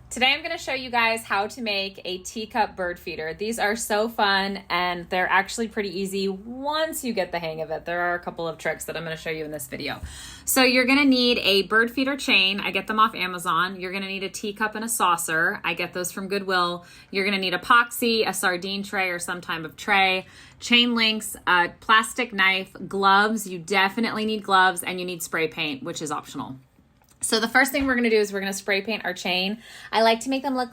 Today I'm going to show you guys how to make a teacup bird feeder. These are so fun and they're actually pretty easy once you get the hang of it. There are a couple of tricks that I'm going to show you in this video. So you're going to need a bird feeder chain. I get them off Amazon. You're going to need a teacup and a saucer. I get those from Goodwill. You're going to need epoxy, a sardine tray or some type of tray, chain links, a plastic knife, gloves. You definitely need gloves, and you need spray paint, which is optional. So the first thing we're going to do is we're going to spray paint our chain. I like to make them look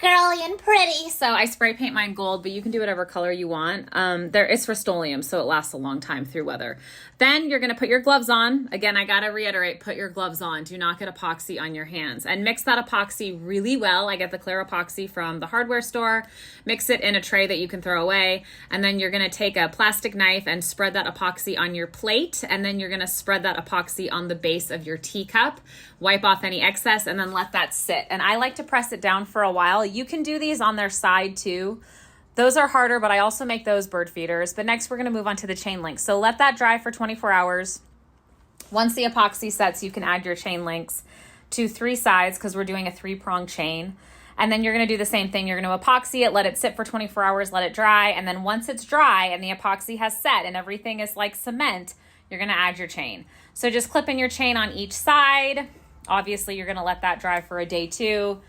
girly and pretty, so I spray paint mine gold, but you can do whatever color you want. It's Rust-Oleum, so it lasts a long time through weather. Then you're going to put your gloves on. Again, I got to reiterate, put your gloves on. Do not get epoxy on your hands. And mix that epoxy really well. I get the clear epoxy from the hardware store. Mix it in a tray that you can throw away. And then you're going to take a plastic knife and spread that epoxy on your plate. And then you're going to spread that epoxy on the base of your teacup. Wipe off any excess and then let that sit. And I like to press it down for a while. You can do these on their side too. Those are harder, but I also make those bird feeders. But next we're going to move on to the chain links. So let that dry for 24 hours. Once the epoxy sets, you can add your chain links to 3 sides because we're doing a 3-prong chain. And then you're going to do the same thing. You're going to epoxy it, let it sit for 24 hours, let it dry. And then once it's dry and the epoxy has set and everything is like cement, you're going to add your chain. So just clip in your chain on each side. Obviously, you're going to let that dry for a day too.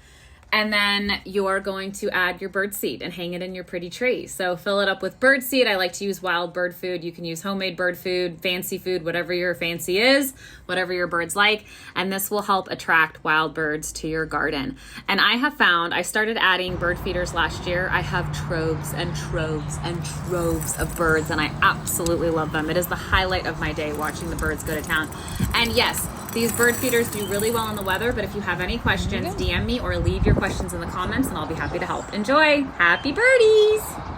And then you're going to add your bird seed and hang it in your pretty tree. So fill it up with bird seed. I like to use wild bird food. You can use homemade bird food, fancy food, whatever your fancy is, whatever your birds like. And this will help attract wild birds to your garden. And I have found, I started adding bird feeders last year. I have troves and troves and troves of birds, and I absolutely love them. It is the highlight of my day watching the birds go to town. And yes, these bird feeders do really well in the weather, but if you have any questions, DM me or leave your questions in the comments and I'll be happy to help. Enjoy! Happy birdies!